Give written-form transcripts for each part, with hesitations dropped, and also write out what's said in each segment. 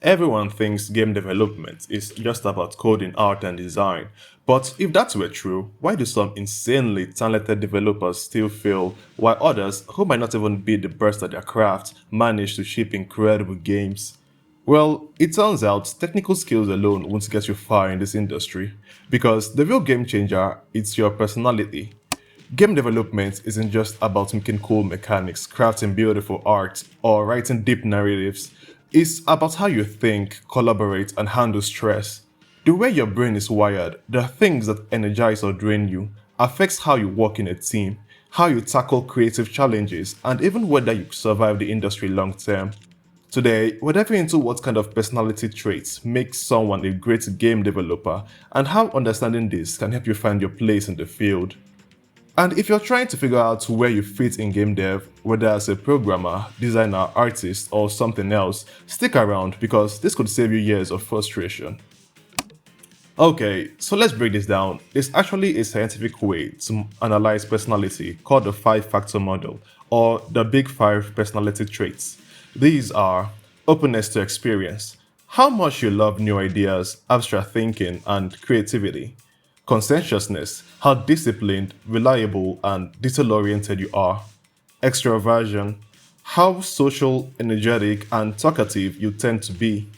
Everyone thinks game development is just about coding, art, and design. But if that were true, why do some insanely talented developers still fail, while others, who might not even be the best at their craft, manage to ship incredible games? Well, it turns out technical skills alone won't get you far in this industry, because the real game changer is your personality. Game development isn't just about making cool mechanics, crafting beautiful art, or writing deep narratives. It's about how you think, collaborate, and handle stress. The way your brain is wired, the things that energize or drain you, affects how you work in a team, how you tackle creative challenges, and even whether you survive the industry long term. Today, we're diving into what kind of personality traits makes someone a great game developer and how understanding this can help you find your place in the field. And if you're trying to figure out where you fit in game dev, whether as a programmer, designer, artist, or something else, stick around because this could save you years of frustration. Okay, so let's break this down. There's actually a scientific way to analyze personality called the five factor model, or the big five personality traits. These are openness to experience, how much you love new ideas, abstract thinking, and creativity. Conscientiousness, how disciplined, reliable, and detail oriented you are. Extroversion, how social, energetic, and talkative you tend to be.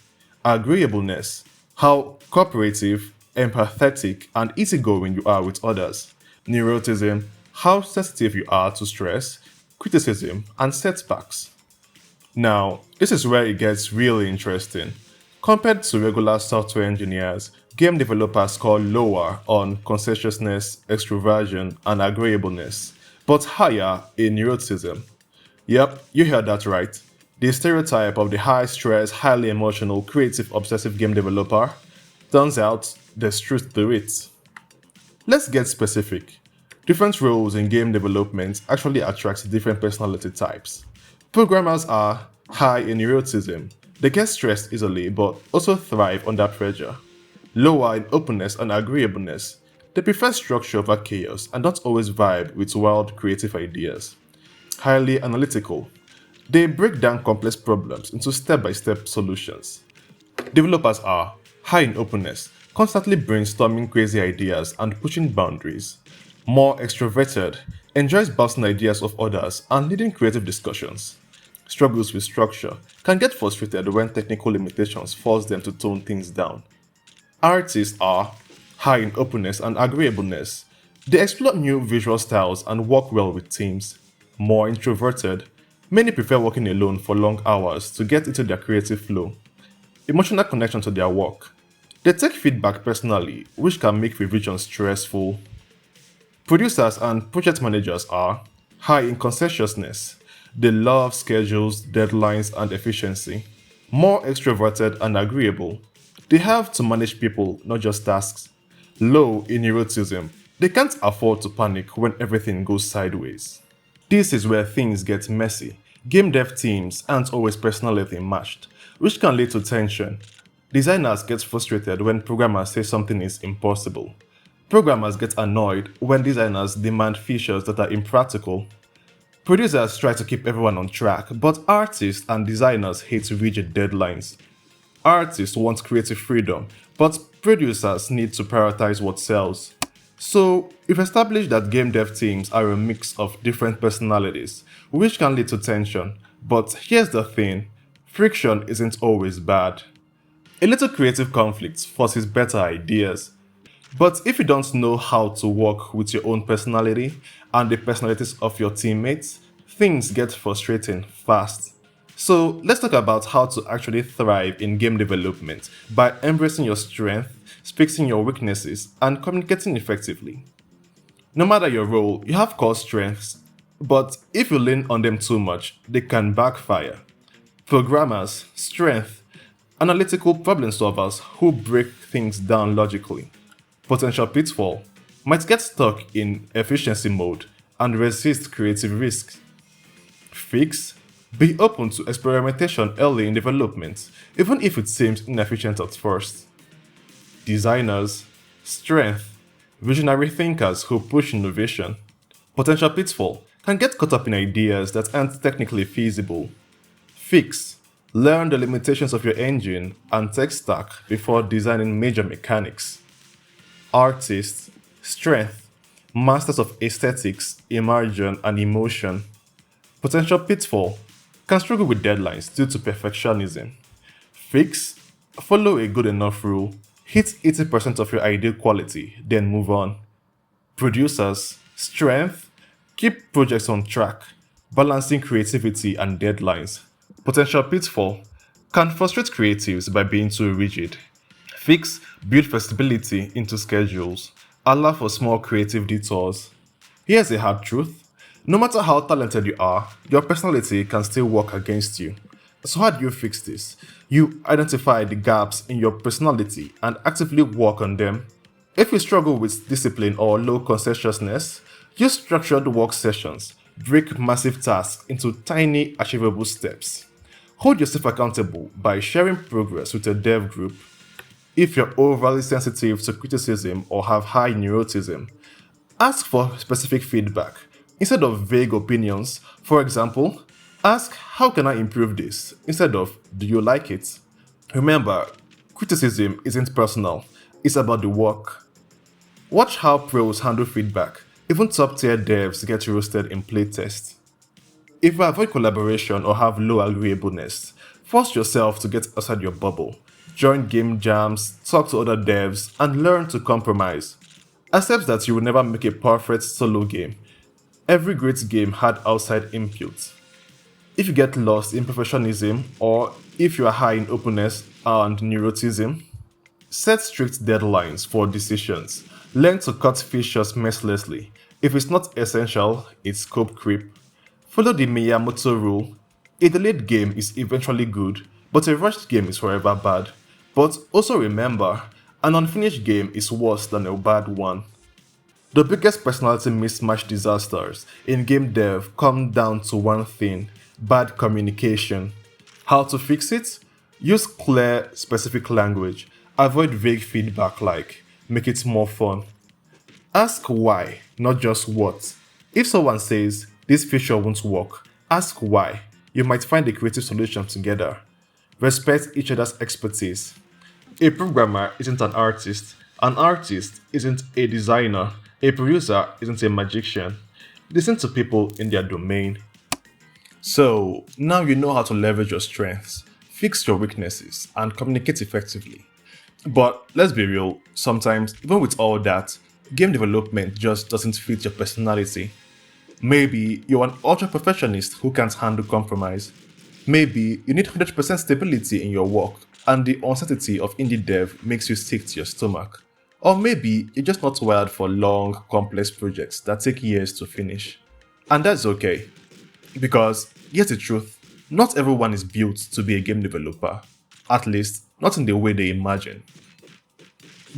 Agreeableness, how cooperative, empathetic, and easygoing you are with others. Neuroticism, how sensitive you are to stress, criticism, and setbacks. Now, this is where it gets really interesting. Compared to regular software engineers, game developers score lower on conscientiousness, extroversion, and agreeableness, but higher in neuroticism. Yep, you heard that right. The stereotype of the high stress, highly emotional, creative, obsessive game developer. Turns out there's truth to it. Let's get specific. Different roles in game development actually attract different personality types. Programmers are high in neuroticism. They get stressed easily but also thrive under pressure. Lower in openness and agreeableness. They prefer structure over chaos and don't always vibe with wild creative ideas. Highly analytical. They break down complex problems into step by step solutions. Developers are high in openness, constantly brainstorming crazy ideas and pushing boundaries. More extroverted, enjoys bouncing ideas off others and leading creative discussions. Struggles with structure, can get frustrated when technical limitations force them to tone things down. Artists are high in openness and agreeableness. They explore new visual styles and work well with teams. More introverted, many prefer working alone for long hours to get into their creative flow. Emotional connection to their work. They take feedback personally, which can make revision stressful. Producers and project managers are high in conscientiousness. They love schedules, deadlines, and efficiency. More extroverted and agreeable. They have to manage people, not just tasks. Low in neuroticism. They can't afford to panic when everything goes sideways. This is where things get messy. Game dev teams aren't always personality matched, which can lead to tension. Designers get frustrated when programmers say something is impossible. Programmers get annoyed when designers demand features that are impractical. Producers try to keep everyone on track, but artists and designers hate rigid deadlines. Artists want creative freedom, but producers need to prioritize what sells. So, we've established that game dev teams are a mix of different personalities, which can lead to tension. But here's the thing, friction isn't always bad. A little creative conflict forces better ideas. But if you don't know how to work with your own personality and the personalities of your teammates, things get frustrating fast. So let's talk about how to actually thrive in game development by embracing your strengths, fixing your weaknesses, and communicating effectively. No matter your role, you have core strengths, but if you lean on them too much, they can backfire. Programmers, strength, analytical problem solvers who break things down logically. Potential pitfall might get stuck in efficiency mode and resist creative risks. Fix, be open to experimentation early in development, even if it seems inefficient at first. Designers, strength, visionary thinkers who push innovation. Potential pitfall can get caught up in ideas that aren't technically feasible. Fix, Learn the limitations of your engine and tech stack before designing major mechanics. Artists, strength, masters of aesthetics, immersion, and emotion. Potential pitfall can struggle with deadlines due to perfectionism. Fix, follow a good enough rule, hit 80% of your ideal quality, then move on. Producers, strength, keep projects on track, balancing creativity and deadlines. Potential pitfall can frustrate creatives by being too rigid. Fix, build flexibility into schedules, allow for small creative detours. Here's a hard truth: no matter how talented you are, your personality can still work against you. So, how do you fix this? You identify the gaps in your personality and actively work on them. If you struggle with discipline or low conscientiousness, use structured work sessions. Break massive tasks into tiny, achievable steps. Hold yourself accountable by sharing progress with a dev group. If you're overly sensitive to criticism or have high neuroticism, ask for specific feedback instead of vague opinions. For example, ask, "How can I improve this?" instead of, "Do you like it?" Remember, criticism isn't personal, it's about the work. Watch how pros handle feedback. Even top tier devs get roasted in playtests. If you avoid collaboration or have low agreeableness, force yourself to get outside your bubble. Join game jams, talk to other devs, and learn to compromise. Accept that you will never make a perfect solo game. Every great game had outside input. If you get lost in perfectionism or if you are high in openness and neuroticism, set strict deadlines for decisions. Learn to cut features mercilessly. If it's not essential, it's scope creep. Follow the Miyamoto rule. A delayed game is eventually good, but a rushed game is forever bad. But also remember, an unfinished game is worse than a bad one. The biggest personality mismatch disasters in game dev come down to one thing: bad communication. How to fix it? Use clear, specific language. Avoid vague feedback like, "Make it more fun." Ask why, not just what. If someone says, "This feature won't work," ask why. You might find a creative solution together. Respect each other's expertise. A programmer isn't an artist isn't a designer, a producer isn't a magician. Listen to people in their domain. So, now you know how to leverage your strengths, fix your weaknesses, and communicate effectively. But let's be real, sometimes, even with all that, game development just doesn't fit your personality. Maybe you're an ultra perfectionist who can't handle compromise. Maybe you need 100% stability in your work and the uncertainty of indie dev makes you sick to your stomach. Or maybe you're just not wired for long, complex projects that take years to finish. And that's okay, because here's the truth: not everyone is built to be a game developer, at least not in the way they imagine.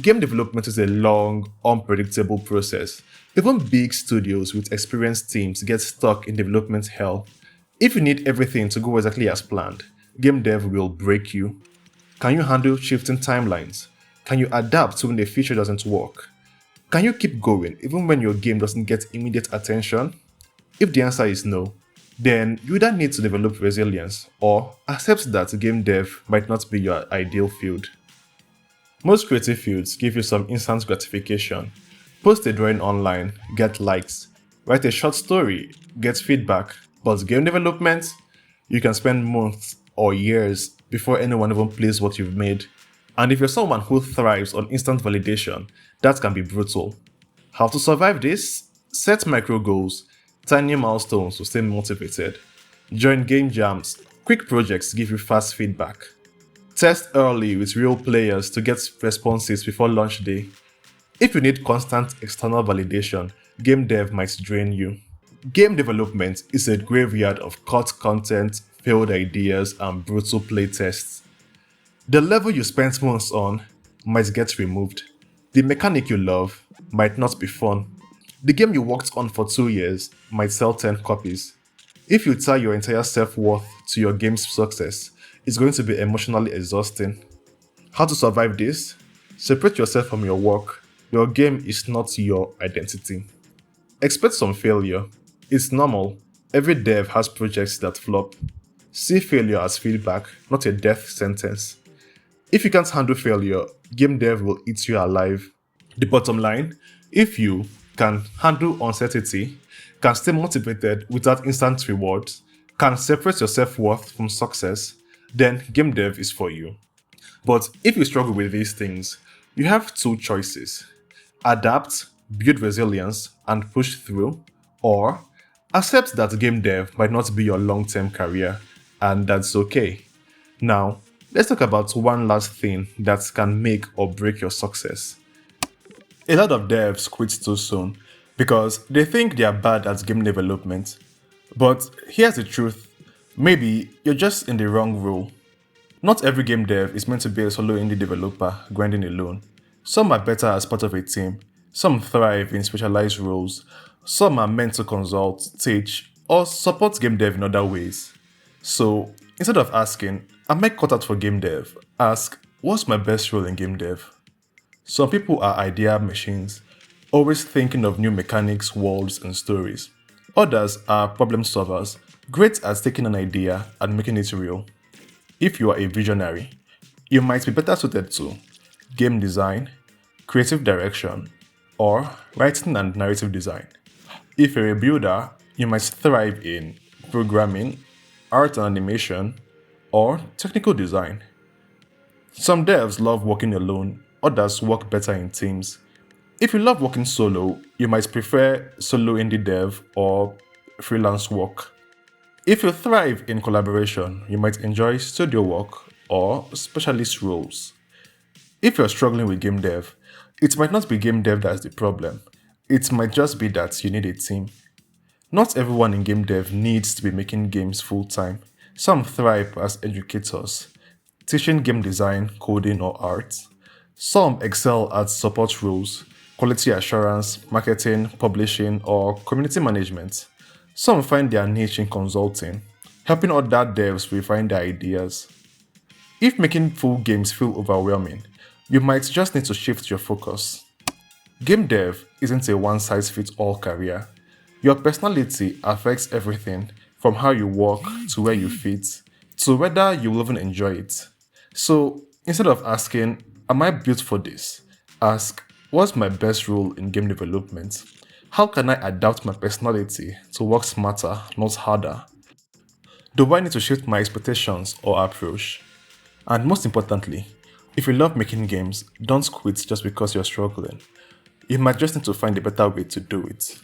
Game development is a long, unpredictable process. Even big studios with experienced teams get stuck in development hell. If you need everything to go exactly as planned, game dev will break you. Can you handle shifting timelines? Can you adapt when a feature doesn't work? Can you keep going even when your game doesn't get immediate attention? If the answer is no, then you either need to develop resilience or accept that game dev might not be your ideal field. Most creative fields give you some instant gratification. Post a drawing online, get likes. Write a short story, get feedback. But game development? You can spend months or years before anyone even plays what you've made. And if you're someone who thrives on instant validation, that can be brutal. How to survive this? Set micro goals, tiny milestones to stay motivated. Join game jams, quick projects give you fast feedback. Test early with real players to get responses before launch day. If you need constant external validation, game dev might drain you. Game development is a graveyard of cut content, failed ideas, and brutal playtests. The level you spent months on might get removed. The mechanic you love might not be fun. The game you worked on for 2 years might sell 10 copies. If you tie your entire self-worth to your game's success, it's going to be emotionally exhausting. How to survive this? Separate yourself from your work. Your game is not your identity. Expect some failure. It's normal. Every dev has projects that flop. See failure as feedback, not a death sentence. If you can't handle failure, game dev will eat you alive. The bottom line, if you can handle uncertainty, can stay motivated without instant rewards, can separate your self worth from success, then game dev is for you. But if you struggle with these things, you have two choices: adapt, build resilience, and push through, or accept that game dev might not be your long term career, and that's okay. Now, let's talk about one last thing that can make or break your success. A lot of devs quit too soon because they think they are bad at game development. But here's the truth, maybe you're just in the wrong role. Not every game dev is meant to be a solo indie developer grinding alone. Some are better as part of a team, some thrive in specialized roles, some are meant to consult, teach, or support game dev in other ways. So instead of asking, am I cut out for game dev? Ask, what's my best role in game dev? Some people are idea machines, always thinking of new mechanics, worlds, and stories. Others are problem solvers, great at taking an idea and making it real. If you are a visionary, you might be better suited to game design, creative direction, or writing and narrative design. If you're a builder, you might thrive in programming, art and animation, or technical design. Some devs love working alone, others work better in teams. If you love working solo, you might prefer solo indie dev or freelance work. If you thrive in collaboration, you might enjoy studio work or specialist roles. If you're struggling with game dev, it might not be game dev that's the problem. It might just be that you need a team. Not everyone in game dev needs to be making games full time. Some thrive as educators, teaching game design, coding, or art. Some excel at support roles, quality assurance, marketing, publishing, or community management. Some find their niche in consulting, helping other devs refine their ideas. If making full games feel overwhelming, you might just need to shift your focus. Game dev isn't a one size fits all career. Your personality affects everything from how you work to where you fit to whether you will even enjoy it. So instead of asking, am I built for this? Ask, what's my best role in game development? How can I adapt my personality to work smarter, not harder? Do I need to shift my expectations or approach? And most importantly, if you love making games, don't quit just because you're struggling. You might just need to find a better way to do it.